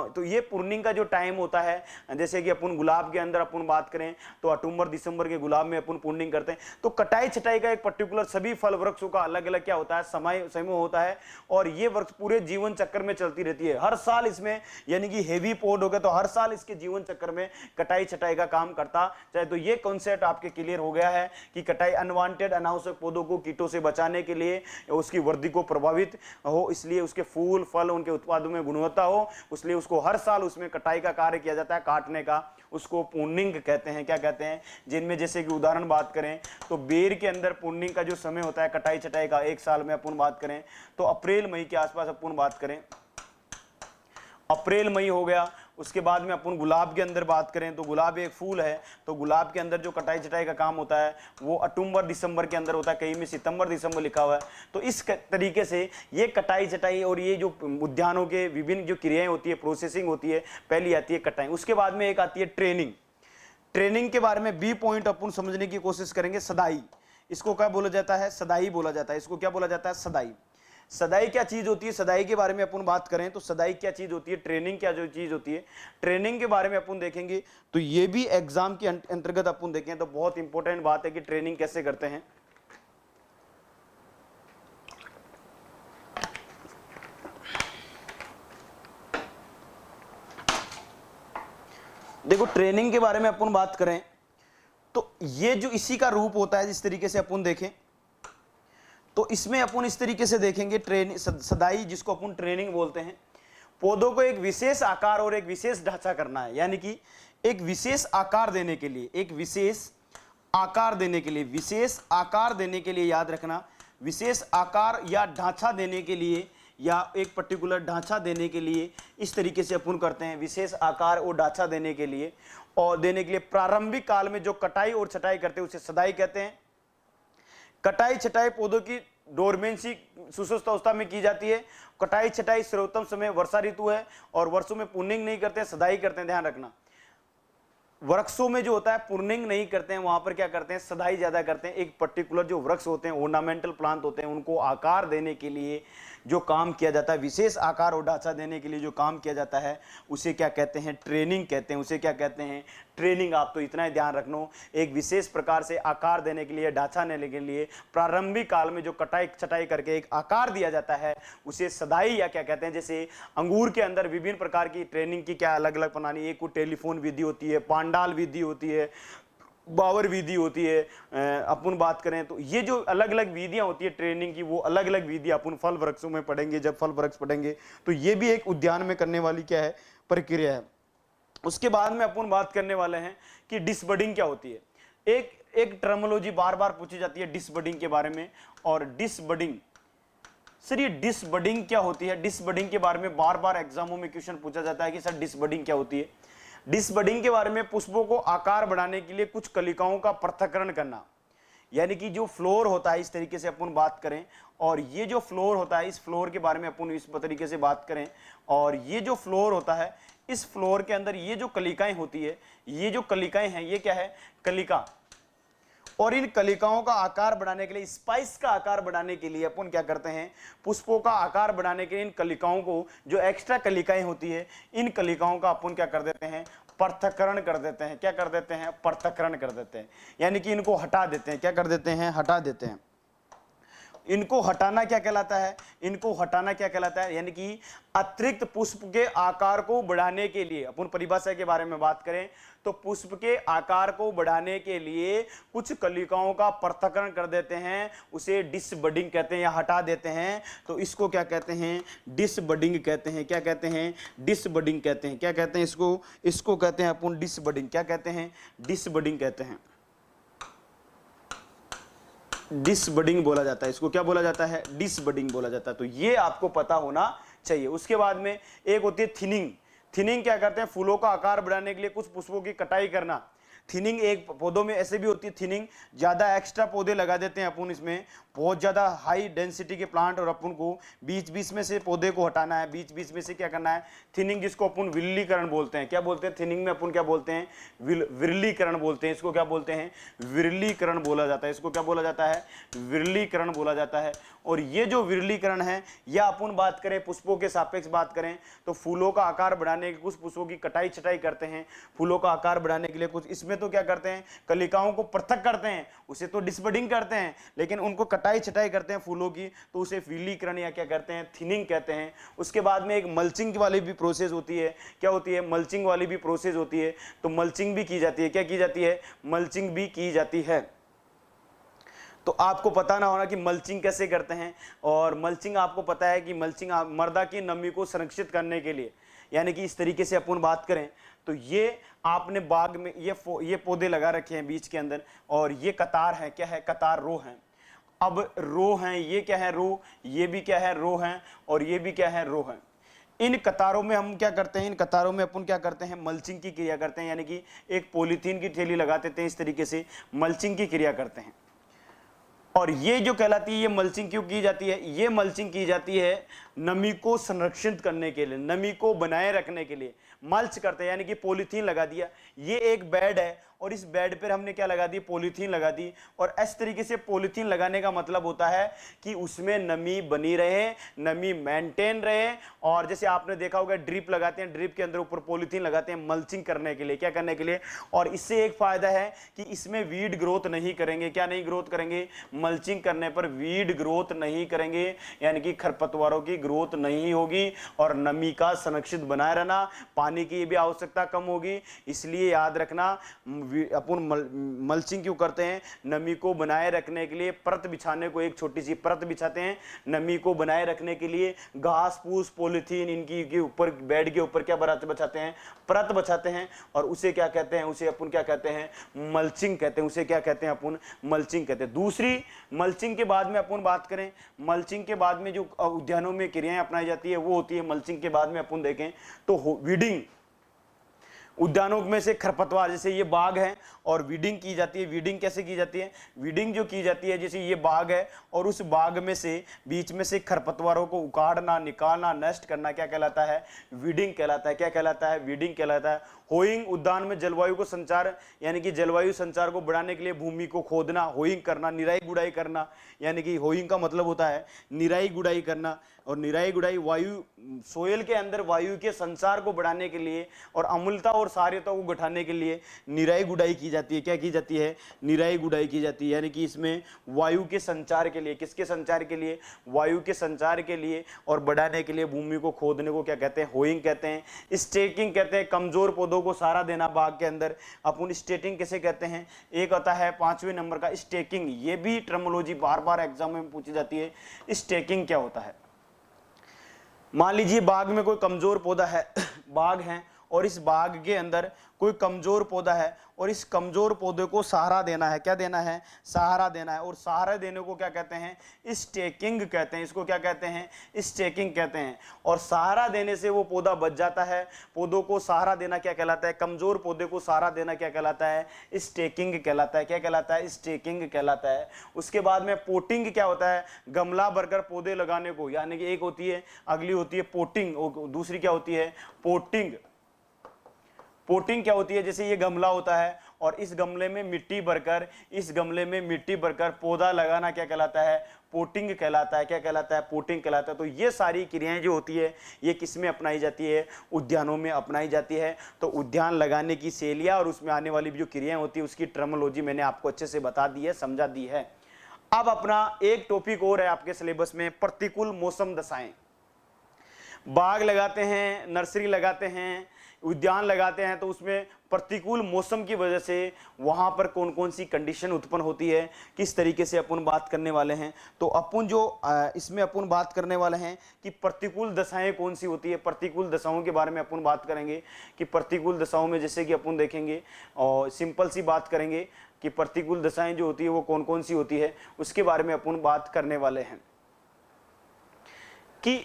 Speaker 1: तो ये प्रूनिंग का जो टाइम होता है, जैसे कि अपन गुलाब के अंदर अपन बात करें तो अक्टूबर दिसंबर के गुलाब में अपन प्रूनिंग करते हैं। तो कटाई छटाई का एक पर्टिकुलर, सभी फल वृक्षों का अलग अलग क्या होता है, समय होता है, और ये वृक्ष पूरे जीवन चक्र में चलती रहती है। हर साल इसमें यानी कि हेवी पौध हो गया तो हर साल इसके जीवन चक्र में कटाई छटाई का काम करता चाहे। तो ये कॉन्सेप्ट आपके क्लियर हो गया है कि कटाई अनवांटेड अनावश्यक पौधों को कीटों से बचाने के लिए, उसकी वृद्धि को प्रभावित हो, इसलिए उसके फूल फल उनके उत्पादों में गुणवत्ता हो, इसलिए उसको हर साल उसमें कटाई का कार्य किया जाता है, काटने का, उसको प्रूनिंग कहते हैं। क्या कहते हैं, जिनमें जैसे कि उदाहरण बात करें तो बेर के अंदर प्रूनिंग का जो समय होता है कटाई छटाई का, एक साल में अपन बात करें तो अप्रैल मई के आसपास अपन बात करें, अप्रैल मई हो गया। उसके बाद में अपन गुलाब के अंदर बात करें तो गुलाब एक फूल है, तो गुलाब के अंदर जो कटाई छटाई का काम होता है वो अक्टूबर दिसंबर के अंदर होता है, कहीं में सितंबर दिसंबर लिखा हुआ है। तो इस तरीके से ये कटाई छटाई और ये जो उद्यानों के विभिन्न जो क्रियाएं होती है, प्रोसेसिंग होती है, पहली आती है कटाई, उसके बाद में एक आती है ट्रेनिंग। ट्रेनिंग के बारे में बी पॉइंट अपन समझने की कोशिश करेंगे। सदाई, इसको क्या बोला जाता है, सदाई बोला जाता है। इसको क्या बोला जाता है, सदाई। सदाई क्या चीज होती है, सदाई के बारे में अपन बात करें तो सदाई क्या चीज होती है, ट्रेनिंग क्या जो चीज होती है, ट्रेनिंग के बारे में अपन देखेंगे। तो ये भी एग्जाम के अंतर्गत अपन देखें तो बहुत इंपॉर्टेंट बात है कि ट्रेनिंग कैसे करते हैं। देखो ट्रेनिंग के बारे में अपन बात करें तो ये जो इसी का रूप होता है, जिस तरीके से अपन देखें तो इसमें अपन इस तरीके से देखेंगे, सदाई जिसको अपन ट्रेनिंग बोलते हैं, पौधों को एक विशेष आकार और एक विशेष ढांचा करना है, यानी कि एक विशेष आकार देने के लिए, एक विशेष आकार देने के लिए, विशेष आकार देने के लिए, याद रखना, विशेष आकार या ढांचा देने के लिए या एक पर्टिकुलर ढांचा देने के लिए इस तरीके से अपन करते हैं, विशेष आकार और ढांचा देने के लिए। और देने के लिए प्रारंभिक काल में जो कटाई और छटाई करते हैं उसे सदाई कहते हैं। कटाई छटाई पौधों की डोरमेंसी सुस्वस्थ अवस्था में की जाती है। कटाई छटाई सर्वोत्तम समय वर्षा ऋतु है और वर्षों में प्रूनिंग नहीं करते हैं, सदाई करते हैं, ध्यान रखना। वृक्षों में जो होता है प्रूनिंग नहीं करते हैं, वहां पर क्या करते हैं, सदाई ज्यादा करते हैं। एक पर्टिकुलर जो वृक्ष होते हैं, ऑर्नामेंटल प्लांट होते हैं, उनको आकार देने के लिए जो काम किया जाता है, विशेष आकार और ढांचा देने के लिए जो काम किया जाता है उसे क्या कहते हैं, ट्रेनिंग कहते हैं। उसे क्या कहते हैं, ट्रेनिंग। आप तो इतना ही ध्यान रखना, एक विशेष प्रकार से आकार देने के लिए, ढांचा देने के लिए प्रारंभिक काल में जो कटाई छटाई करके एक आकार दिया जाता है उसे सदाई या क्या कहते हैं। जैसे अंगूर के अंदर विभिन्न प्रकार की ट्रेनिंग की क्या अलग अलग प्रणाली, एक को टेलीफोन विधि होती है, पांडाल विधि होती है, बावर विधि होती है। अपन बात करें तो ये जो अलग अलग विधियां होती है ट्रेनिंग की, वो अलग अलग विधि अपन फल वृक्षों में पढ़ेंगे। जब फल वृक्ष पढ़ेंगे तो ये भी एक उद्यान में करने वाली क्या है, प्रक्रिया है। उसके बाद में अपन बात करने वाले हैं कि डिसबडिंग क्या होती है। एक टर्मिनोलॉजी बार बार पूछी जाती है डिसबडिंग के बारे में। और डिसबडिंग, सर ये डिसबडिंग क्या होती है, डिसबडिंग के बारे में बार बार एग्जामों में क्वेश्चन पूछा जाता है कि सर डिसबडिंग क्या होती है। डिसबडिंग के बारे में पुष्पों को आकार बढ़ाने के लिए कुछ कलिकाओं का पृथक्करण करना, यानी कि जो फ्लोर होता है, इस तरीके से अपन बात करें। और ये जो फ्लोर होता है, इस फ्लोर के बारे में अपन इस तरीके से बात करें। और ये जो फ्लोर होता है, इस फ्लोर के अंदर ये जो कलिकाएं होती है, ये जो कलिकाएं हैं ये क्या है, कलिका। और इन कलिकाओं का आकार बढ़ाने के लिए, स्पाइस का आकार बढ़ाने के लिए अपन क्या करते हैं, पुष्पों का आकार बढ़ाने के लिए इन कलिकाओं को, जो एक्स्ट्रा कलिकाएं होती है, इन कलिकाओं का अपन क्या कर देते हैं, पृथक्करण कर देते हैं। क्या कर देते हैं, पृथक्करण कर देते हैं, यानी कि इनको हटा देते हैं। क्या कर देते हैं, हटा देते हैं। इनको हटाना क्या कहलाता है, इनको हटाना क्या कहलाता है, यानी कि अतिरिक्त पुष्प के आकार को बढ़ाने के लिए, अपन परिभाषा के बारे में बात करें तो पुष्प के आकार को बढ़ाने के लिए कुछ कलिकाओं का पृथक्करण कर देते हैं, उसे डिसबडिंग कहते हैं या हटा देते हैं। तो इसको क्या कहते हैं, डिसबडिंग कहते हैं। क्या कहते हैं, डिसबडिंग कहते हैं। क्या कहते हैं इसको कहते हैं अपन डिसबडिंग। क्या कहते हैं, डिसबडिंग कहते हैं। डिसबडिंग बोला जाता है इसको। क्या बोला जाता है, डिसबडिंग बोला जाता है। तो ये आपको पता होना चाहिए। उसके बाद में एक होती है थिनिंग। थिनिंग क्या करते हैं, फूलों का आकार बढ़ाने के लिए कुछ पुष्पों की कटाई करना। थिनिंग एक पौधों में ऐसे भी होती है, थिनिंग ज्यादा एक्स्ट्रा पौधे लगा देते हैं अपन, इसमें बहुत ज्यादा हाई डेंसिटी के प्लांट, और अपन को बीच बीच में से पौधे को हटाना है, बीच बीच में से क्या करना है, थिनिंग, जिसको अपन विरलीकरण बोलते हैं। क्या बोलते हैं, थिनिंग में अपन क्या बोलते हैं, विरलीकरण बोलते हैं। इसको क्या बोलते हैं, विरलीकरण बोला जाता है। इसको क्या बोला जाता है, विरलीकरण बोला जाता है। और ये जो विरलीकरण है, या अपन बात करें पुष्पों के सापेक्ष बात करें तो फूलों का आकार बढ़ाने के कुछ पुष्पों की कटाई छटाई करते हैं, फूलों का आकार बढ़ाने के लिए कुछ, इसमें तो क्या करते हैं, कलिकाओं को पृथक करते हैं, उसे तो डिसबडिंग करते हैं, लेकिन उनको कटाई छटाई करते हैं फूलों की, तो उसे विरलीकरण या क्या करते हैं, थिनिंग कहते हैं। उसके बाद में एक मल्चिंग वाली भी प्रोसेस होती है। क्या होती है, मल्चिंग वाली भी प्रोसेस होती है। तो मल्चिंग भी की जाती है। क्या की जाती है, मल्चिंग भी की जाती है। तो आपको पता ना होना कि मल्चिंग कैसे करते हैं। और मल्चिंग आपको पता है कि मल्चिंग मृदा की नमी को संरक्षित करने के लिए, यानी कि इस तरीके से अपन बात करें तो ये आपने बाग में ये पौधे लगा रखे हैं बीच के अंदर, और ये कतार है, क्या है, कतार, रो है। अब रो हैं, ये क्या है, रो, ये भी क्या है, रो हैं, और ये भी क्या है, रो है। इन कतारों में हम क्या करते हैं, इन कतारों में अपन क्या करते हैं, मल्चिंग की क्रिया करते हैं, यानी कि एक पॉलीथीन की थैली लगा देते हैं, इस तरीके से मल्चिंग की क्रिया करते हैं। और ये जो कहलाती है, ये मल्चिंग क्यों की जाती है, ये मल्चिंग की जाती है नमी को संरक्षित करने के लिए, नमी को बनाए रखने के लिए मल्च करते हैं, यानी कि पॉलीथीन लगा दिया। ये एक बेड है और इस बेड पर हमने क्या लगा दी, पॉलीथीन लगा दी। और इस तरीके से पॉलीथीन लगाने का मतलब होता है कि उसमें नमी बनी रहे, नमी मेंटेन रहे। और जैसे आपने देखा होगा ड्रिप लगाते हैं, ड्रिप के अंदर ऊपर पॉलीथीन लगाते हैं मल्चिंग करने के लिए, क्या करने के लिए। और इससे एक फायदा है कि इसमें वीड ग्रोथ नहीं करेंगे। क्या नहीं ग्रोथ करेंगे, मल्चिंग करने पर वीड ग्रोथ नहीं करेंगे, यानी कि खरपतवारों की ग्रोथ नहीं होगी। और नमी का संरक्षित बनाए रहना, पानी की भी आवश्यकता कम होगी। इसलिए याद रखना, अपन मल्चिंग क्यों करते हैं, नमी को बनाए रखने के लिए। परत बिछाने को एक छोटी सी परत बिछाते हैं नमी को बनाए रखने के लिए। घास फूस पॉलीथीन इनकी के ऊपर, बेड के ऊपर क्या बचाते हैं, परत बचाते हैं। और उसे क्या कहते हैं, उसे अपन क्या कहते हैं, मल्चिंग कहते हैं। उसे क्या कहते हैं, अपन मल्चिंग कहते हैं। दूसरी, मल्चिंग के बाद में अपन बात करें, मल्चिंग के बाद में जो उद्यानों में क्रियाएं अपनाई जाती है वो होती है, मल्चिंग के बाद में अपन देखें तो वीडिंग। उद्यानों में से खरपतवार, जैसे ये बाग है और वीडिंग की जाती है। वीडिंग कैसे की जाती है, वीडिंग जो की जाती है, जैसे ये बाग है और उस बाग में से बीच में से खरपतवारों को उखाड़ना, निकालना, नष्ट करना क्या कहलाता है, वीडिंग कहलाता है। क्या कहलाता है, वीडिंग कहलाता है। होइंग, उद्यान में जलवायु को संचार, यानी कि जलवायु संचार को बढ़ाने के लिए भूमि को खोदना, होइंग करना, निराई गुड़ाई करना, यानी कि होइंग का मतलब होता है निराई गुड़ाई करना। और निराई गुड़ाई वायु, सोयल के अंदर वायु के संचार को बढ़ाने के लिए और अम्लता और सार्यता को घटाने के लिए निराई गुड़ाई की जाती है। क्या की जाती है, निराई गुड़ाई की जाती है, यानी कि इसमें वायु के संचार के लिए, किसके संचार के लिए, वायु के संचार के लिए और बढ़ाने के लिए भूमि को खोदने को क्या कहते हैं, होइंग कहते हैं। स्टेकिंग कहते हैं, कमजोर पौधों को सहारा देना बाग के अंदर। अपन स्टेटिंग कैसे कहते हैं, एक आता है 5वें नंबर का स्टेकिंग। ये भी टर्मोलॉजी बार बार एग्जाम में पूछी जाती है। स्टेकिंग क्या होता है, मान लीजिए बाग में कोई कमजोर पौधा है, बाग है और इस बाग के अंदर कोई कमजोर पौधा है और इस कमजोर पौधे को सहारा देना है। क्या देना है, सहारा देना है। और सहारा देने को क्या कहते हैं, स्टेकिंग कहते हैं। इसको क्या कहते हैं, स्टेकिंग कहते हैं। और सहारा देने से वो पौधा बच जाता है। पौधों को सहारा देना क्या कहलाता है, कमजोर पौधे को सहारा देना क्या कहलाता है, स्टेकिंग कहलाता है। क्या कहलाता है, स्टेकिंग कहलाता है। उसके बाद में पोटिंग क्या होता है, गमला भरकर पौधे लगाने को, यानी कि एक होती है, अगली होती है पोटिंग, दूसरी क्या होती है, पोटिंग। पोटिंग क्या होती है, जैसे ये गमला होता है और इस गमले में मिट्टी भरकर, इस गमले में मिट्टी भरकर पौधा लगाना क्या कहलाता है, पोटिंग कहलाता है। क्या कहलाता है, पोटिंग कहलाता है। तो ये सारी क्रियाएं जो होती है ये किस में अपनाई जाती है, उद्यानों में अपनाई जाती है। तो उद्यान लगाने की शैलियाँ और उसमें आने वाली जो क्रियाएं होती है उसकी टर्मोलॉजी मैंने आपको अच्छे से बता दी है, समझा दी है। अब अपना एक टॉपिक और है आपके सिलेबस में, प्रतिकूल मौसम दशाएं। बाग लगाते हैं, नर्सरी लगाते हैं, उद्यान लगाते हैं, तो उसमें प्रतिकूल मौसम की वजह से वहां पर कौन कौन सी कंडीशन उत्पन्न होती है, किस तरीके से अपन बात करने वाले हैं। तो अपन जो इसमें अपन बात करने वाले हैं कि प्रतिकूल दशाएं कौन सी होती है। प्रतिकूल दशाओं के बारे में अपन बात करेंगे कि प्रतिकूल दशाओं में जैसे कि अपन देखेंगे और सिंपल सी बात करेंगे कि प्रतिकूल दशाएं जो होती है वो कौन कौन सी होती है, उसके बारे में अपन बात करने वाले हैं। कि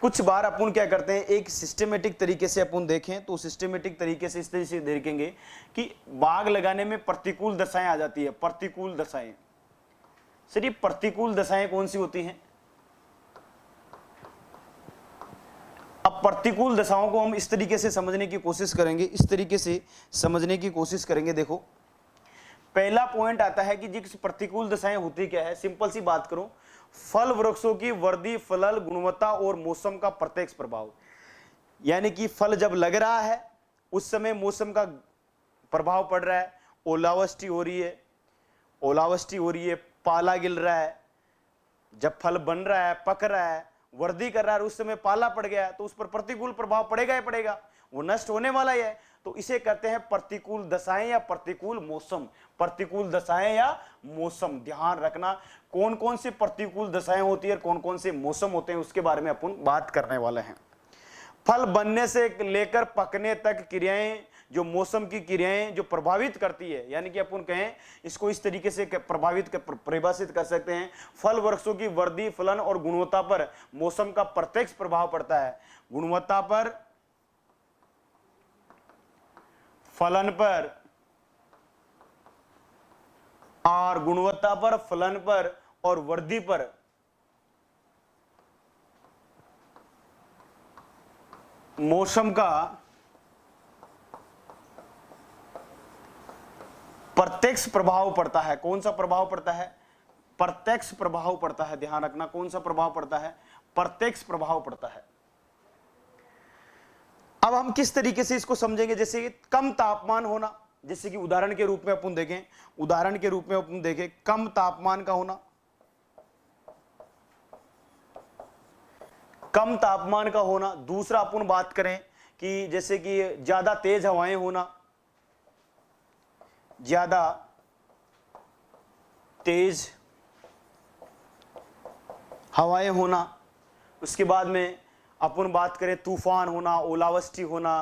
Speaker 1: कुछ बार अपन क्या करते हैं, एक सिस्टमेटिक तरीके से अपन देखें तो सिस्टमेटिक तरीके से इस तरीके से देखेंगे कि बाग लगाने में प्रतिकूल दशाएं आ जाती है। प्रतिकूल दशाएं, सर ये प्रतिकूल दशाएं कौन सी होती हैं। अब प्रतिकूल दशाओं को हम इस तरीके से समझने की कोशिश करेंगे, इस तरीके से समझने की कोशिश करेंगे। देखो पहला पॉइंट आता है कि जिस प्रतिकूल दशाएं होती क्या है, सिंपल सी बात करूं, फल वृक्षों की वृद्धि, फल गुणवत्ता और मौसम का प्रत्यक्ष प्रभाव। यानी कि फल जब लग रहा है उस समय मौसम का प्रभाव पड़ रहा है, ओलावृष्टि हो रही है, ओलावृष्टि हो रही है, पाला गिर रहा है, जब फल बन रहा है, पक रहा है, वृद्धि कर रहा है, उस समय पाला पड़ गया तो उस पर प्रतिकूल प्रभाव पड़ेगा ही पड़ेगा, वो नष्ट होने वाला ही है। तो इसे कहते हैं प्रतिकूल दशाएं या प्रतिकूल मौसम। प्रतिकूल दशाएं या मौसम, ध्यान रखना कौन कौन से प्रतिकूल दशाएं होती है और कौन कौन से मौसम होते हैं, उसके बारे में अपन बात करने वाले हैं। फल बनने से लेकर पकने तक क्रियाएं, जो मौसम की क्रियाएं जो प्रभावित करती है, यानी कि अपन कहें इसको इस तरीके से परिभाषित कर सकते हैं, फल वृक्षों की वृद्धि, फलन और गुणवत्ता पर मौसम का प्रत्यक्ष प्रभाव पड़ता है। गुणवत्ता पर, फलन पर और गुणवत्ता पर, फलन पर और वृद्धि पर मौसम का प्रत्यक्ष प्रभाव पड़ता है। कौन सा प्रभाव पड़ता है? प्रत्यक्ष प्रभाव पड़ता है। ध्यान रखना कौन सा प्रभाव पड़ता है? प्रत्यक्ष प्रभाव पड़ता है। अब हम किस तरीके से इसको समझेंगे, जैसे कम तापमान होना, जैसे कि उदाहरण के रूप में अपन देखें, उदाहरण के रूप में अपन देखें कम तापमान का होना, कम तापमान का होना। दूसरा अपन बात करें कि जैसे कि ज्यादा तेज हवाएं होना, ज्यादा तेज हवाएं होना। उसके बाद में अपन बात करें तूफान होना, ओलावृष्टि होना,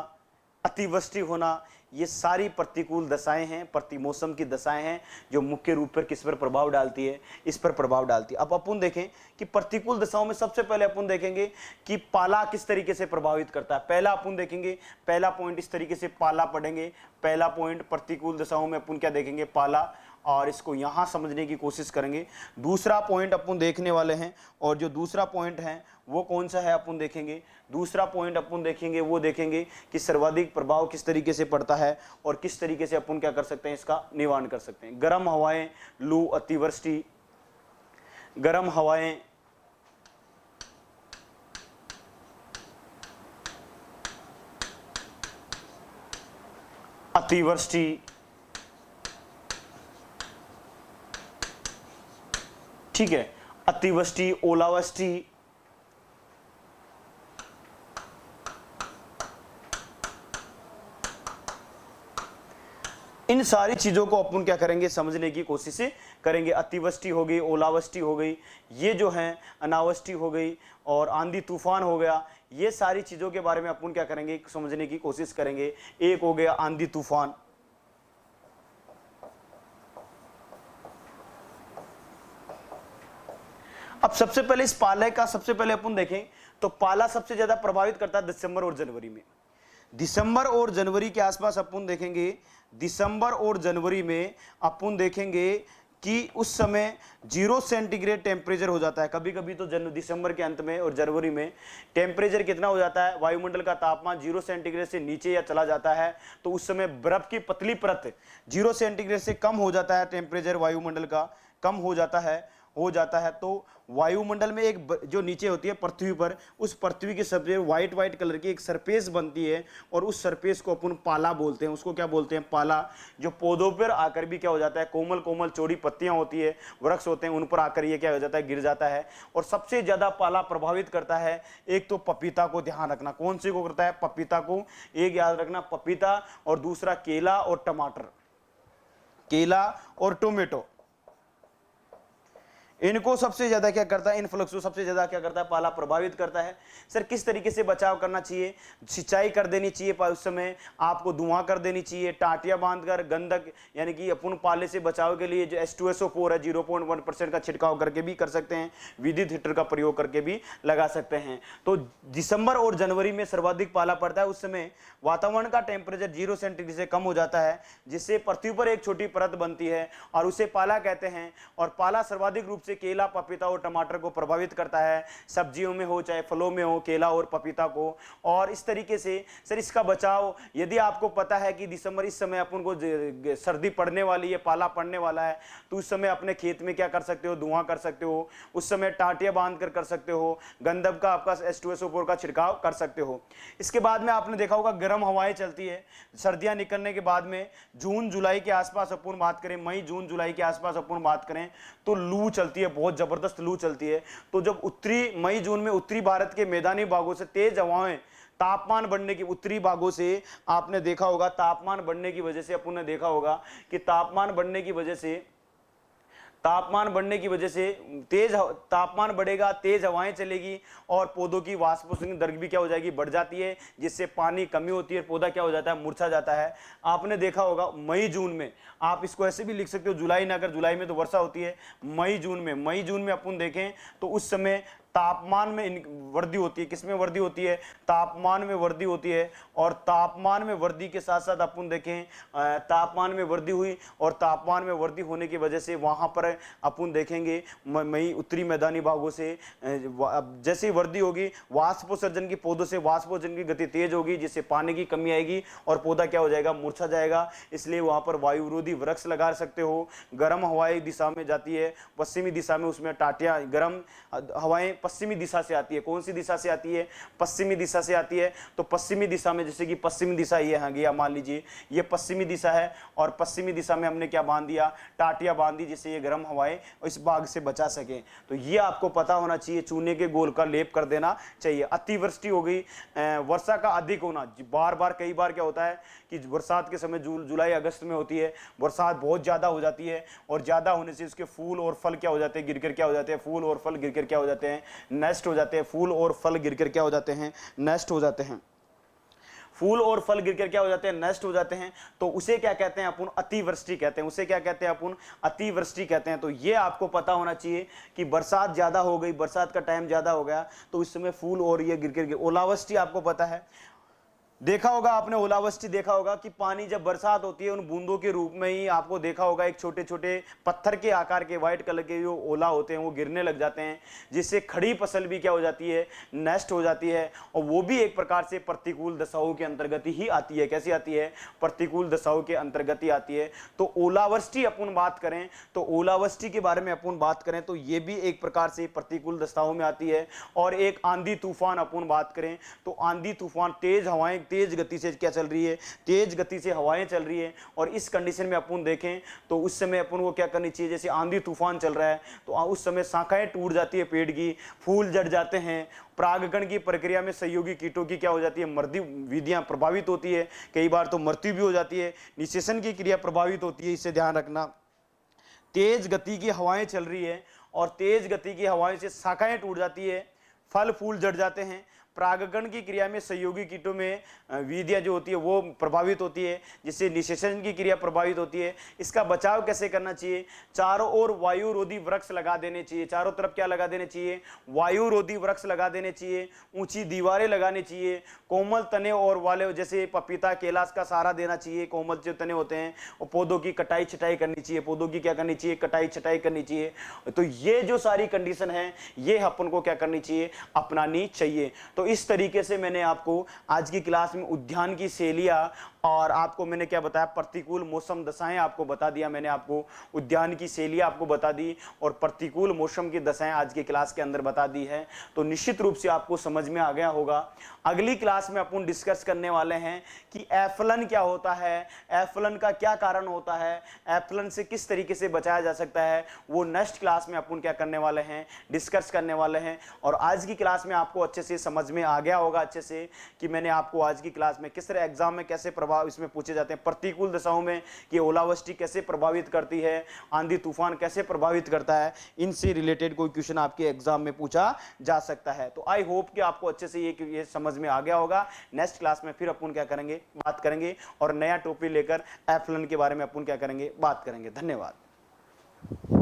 Speaker 1: अतिवृष्टि होना, ये सारी प्रतिकूल दशाएं हैं, मौसम की दशाएं हैं जो मुख्य रूप पर किस पर प्रभाव डालती है, इस पर प्रभाव डालती है। अब अपन देखें कि प्रतिकूल दशाओं में सबसे पहले अपन देखेंगे कि पाला किस तरीके से प्रभावित करता है। पहला अपन देखेंगे, पहला पॉइंट इस तरीके से पाला पढ़ेंगे। पहला पॉइंट प्रतिकूल दशाओं में अपन क्या देखेंगे? पाला, और इसको यहां समझने की कोशिश करेंगे। दूसरा पॉइंट अपन देखने वाले हैं, और जो दूसरा पॉइंट है वो कौन सा है अपन देखेंगे। दूसरा पॉइंट अपन देखेंगे वो देखेंगे कि सर्वाधिक प्रभाव किस तरीके से पड़ता है और किस तरीके से अपन क्या कर सकते हैं, इसका निवारण कर सकते हैं। गर्म हवाएं, लू, अतिवृष्टि, गर्म हवाएं, अतिवृष्टि, ठीक है, अतिवृष्टि, ओलावृष्टि, इन सारी चीजों को अपन क्या करेंगे, समझने की कोशिश करेंगे। अतिवृष्टि हो गई, ओलावृष्टि हो गई, ये जो है अनावृष्टि हो गई और आंधी तूफान हो गया, ये सारी चीजों के बारे में अपन क्या करेंगे, समझने की कोशिश करेंगे। एक हो गया आंधी तूफान, अब सबसे पहले इस पाले का सबसे पहले अपन देखें तो पाला सबसे ज्यादा प्रभावित करता है दिसंबर और जनवरी में। दिसंबर और जनवरी के आसपास अपन देखेंगे, दिसंबर और जनवरी में अपन देखेंगे कि उस समय 0 सेंटीग्रेड टेम्परेचर हो जाता है। कभी कभी तो दिसंबर के अंत में और जनवरी में टेम्परेचर कितना हो जाता है, वायुमंडल का तापमान 0 सेंटीग्रेड से नीचे या चला जाता है, तो उस समय बर्फ की पतली परत 0 सेंटीग्रेड से कम हो जाता है, टेम्परेचर वायुमंडल का कम हो जाता है, हो जाता है तो वायुमंडल में एक जो नीचे होती है पृथ्वी पर, उस पृथ्वी की सबसे व्हाइट व्हाइट कलर की एक सरफेस बनती है और उस सरफेस को अपन पाला बोलते हैं। उसको क्या बोलते हैं? पाला। जो पौधों पर आकर भी क्या हो जाता है, कोमल कोमल चौड़ी पत्तियां होती है, वृक्ष होते हैं, उन पर आकर ये क्या हो जाता है, गिर जाता है। और सबसे ज्यादा पाला प्रभावित करता है एक तो पपीता को, ध्यान रखना कौन सी को करता है, पपीता को, एक याद रखना पपीता, और दूसरा केला और टमाटर, केला और टोमेटो, इनको सबसे ज्यादा क्या करता है, इनफ्लक्स को सबसे ज्यादा क्या करता है, पाला प्रभावित करता है। सर किस तरीके से बचाव करना चाहिए? सिंचाई कर देनी चाहिए उस समय, आपको धुआं कर देनी चाहिए, टाटियां बांधकर गंधक यानी कि अपन पाले से बचाव के लिए जो H2SO4 है 0.1% का छिड़काव करके भी कर सकते हैं, विद्युत हीटर का प्रयोग करके भी लगा सकते हैं। तो दिसंबर और जनवरी में सर्वाधिक पाला पड़ता है। उस समय वातावरण का टेम्परेचर 0 सेंटीग्रेड से कम हो जाता है, जिससे पृथ्वी पर एक छोटी परत बनती है और उसे पाला कहते हैं। और पाला सर्वाधिक रूप से केला, पपीता और टमाटर को प्रभावित करता है, सब्जियों में हो चाहे फलों में हो, केला और पपीता को। और इस तरीके से सर इसका बचाव, यदि आपको पता है कि दिसंबर इस समय अपन को सर्दी पड़ने वाली है, पाला पड़ने वाला है, तो उस समय अपने खेत में क्या कर सकते हो, धुआं कर सकते हो, उस समय टाटियां बांध कर सकते हो, गंधक का आपका H2SO4 का छिड़काव कर सकते हो। इसके बाद में आपने देखा होगा गर्म हवाएं चलती है सर्दियां निकलने के बाद में, जून जुलाई के आसपास अपन बात करें, मई जून जुलाई के आसपास अपन बात करें तो लू चलती है, बहुत जबरदस्त लू चलती है। तो जब उत्तरी मई जून में उत्तरी भारत के मैदानी भागों से तेज हवाएं, तापमान बढ़ने की, उत्तरी भागों से आपने देखा होगा तापमान बढ़ने की वजह से, अपन ने देखा होगा कि तापमान बढ़ने की वजह से तेज तापमान बढ़ेगा, तेज हवाएं चलेगी और पौधों की वाष्पोत्सर्जन दर भी क्या हो जाएगी, बढ़ जाती है, जिससे पानी कमी होती है, पौधा क्या हो जाता है, मुरझा जाता है। आपने देखा होगा मई जून में, आप इसको ऐसे भी लिख सकते हो, जुलाई ना, अगर जुलाई में तो वर्षा होती है, मई जून में अपन देखें तो उस समय तापमान में वृद्धि होती है। किसमें वृद्धि होती है? तापमान में वृद्धि होती है। और तापमान में वृद्धि के साथ साथ अपन देखें तापमान में वृद्धि हुई, और तापमान में वृद्धि होने की वजह से वहां पर अपन देखेंगे मई उत्तरी मैदानी भागों से जैसे ही वृद्धि होगी, वाष्पोत्सर्जन की, पौधों से वाष्पोत्सर्जन की गति तेज होगी, जिससे पानी की कमी आएगी और पौधा क्या हो जाएगा, मुरझा जाएगा। इसलिए वहां पर वायु विरोधी वृक्ष लगा सकते हो। गर्म हवाएं दिशा में जाती है, पश्चिमी दिशा में, उसमें टाटियां, गर्म हवाएं पश्चिमी दिशा से आती है। कौन सी दिशा से आती है? पश्चिमी दिशा से आती है। तो पश्चिमी दिशा में, जैसे कि पश्चिमी दिशा ये है गया, मान लीजिए ये पश्चिमी दिशा है, और पश्चिमी दिशा में हमने क्या बांध दिया, टाटियां बांध दी, जिससे ये गर्म हवाएं इस भाग से बचा सके। तो ये आपको पता होना चाहिए, चूने के गोल का लेप कर देना चाहिए। अतिवृष्टि हो गई, वर्षा का अधिक होना, बार बार कई बार क्या होता है कि बरसात के समय जुलाई अगस्त में होती है, बरसात बहुत ज्यादा हो जाती है, और ज्यादा होने से उसके फूल और फल क्या हो जाते हैं, गिरकर क्या हो जाते हैं, फूल और फल गिरकर क्या हो जाते हैं, नष्ट हो जाते हैं। फूल और फल गिरकर क्या हो जाते हैं, नष्ट हो जाते हैं। फूल और फल गिरकर क्या हो जाते हैं, नष्ट हो जाते हैं। तो उसे क्या कहते हैं अपन, अतिवृष्टि कहते हैं। उसे क्या कहते हैं अपन, अतिवृष्टि कहते हैं। तो ये आपको पता होना चाहिए कि बरसात ज्यादा हो गई, बरसात का टाइम ज्यादा हो गया, तो इस समय फूल और ये गिर ओलावृष्टि आपको पता है, देखा होगा आपने, ओलावृष्टि देखा होगा कि पानी जब बरसात होती है, उन बूंदों के रूप में ही आपको देखा होगा एक छोटे छोटे पत्थर के आकार के व्हाइट कलर के जो ओला होते हैं वो गिरने लग जाते हैं, जिससे खड़ी फसल भी क्या हो जाती है, नष्ट हो जाती है। और वो भी एक प्रकार से प्रतिकूल दशाओं के अंतर्गत ही आती है। कैसी आती है? प्रतिकूल दशाओं के अंतर्गत ही आती है। तो ओलावृष्टि अपन बात करें, तो ओलावृष्टि के बारे में अपन बात करें तो ये भी एक प्रकार से प्रतिकूल दशाओं में आती है। और एक आंधी तूफान अपन बात करें तो आंधी तूफान, तेज हवाएं, तेज गति से क्या चल रही है, तेज गति से हवाएं चल रही है। और इस कंडीशन में अपन देखें तो उस समय अपन को क्या करनी चाहिए, जैसे आंधी तूफान चल रहा है तो उस समय शाखाएं टूट जाती है पेड़ की, फूल जड़ जाते हैं, परागकण की प्रक्रिया में सहयोगी कीटों की क्या हो जाती है, मृत्यु विधियां प्रभावित होती है, कई बार तो मृत्यु भी हो जाती है, निषेचन की क्रिया प्रभावित होती है। इससे ध्यान रखना, तेज गति की हवाएं चल रही है और तेज गति की हवाएं से शाखाएं टूट जाती है, फल फूल जड़ जाते हैं, परागकण की क्रिया में सहयोगी कीटों में विधियां जो होती है वो प्रभावित होती है, जिससे निषेचन की क्रिया प्रभावित होती है। इसका बचाव कैसे करना चाहिए? चारों ओर वायु रोधी वृक्ष लगा देने चाहिए। चारों तरफ क्या लगा देने चाहिए? वायु रोधी वृक्ष लगा देने चाहिए। ऊंची दीवारें लगानी चाहिए। कोमल तने और वाले जैसे पपीता, केलास का सहारा देना चाहिए। कोमल जो तने होते हैं, और पौधों की कटाई छटाई करनी चाहिए। पौधों की क्या करनी चाहिए? कटाई छटाई करनी चाहिए। तो ये जो सारी कंडीशन है ये अपन को क्या करनी चाहिए? अपनानी चाहिए। तो इस तरीके से मैंने आपको आज की क्लास में उद्यान की शैलियाँ और आपको मैंने क्या बताया, प्रतिकूल मौसम दशाएं आपको बता दिया। मैंने आपको उद्यान की शैलियाँ आपको बता दी और प्रतिकूल मौसम की दशाएं आज की क्लास के अंदर बता दी है। तो निश्चित रूप से आपको समझ में आ गया होगा। अगली क्लास में अपन डिस्कस करने वाले हैं कि एफलन क्या होता है, एफलन का क्या कारण होता है, एफलन से किस तरीके से बचाया जा सकता है, वो नेक्स्ट क्लास में अपन क्या करने वाले हैं, डिस्कस करने वाले हैं। और आज की क्लास में आपको अच्छे से समझ में आ गया होगा अच्छे से कि मैंने आपको आज की क्लास में किस तरह एग्जाम में कैसे प्रभाव इसमें पूछे जाते हैं, प्रतिकूल दशाओं में कि ओलावृष्टि कैसे प्रभावित करती है, आंधी तूफान कैसे प्रभावित करता है, इनसे रिलेटेड कोई क्वेश्चन आपके एग्जाम में पूछा जा सकता है। तो आई होप कि आपको अच्छे से ये समझ में आ गया होगा। नेक्स्ट क्लास में फिर अपन क्या करेंगे, बात करेंगे और नया टॉपिक लेकर एफलन के बारे में अपन क्या करेंगे, बात करेंगे। धन्यवाद।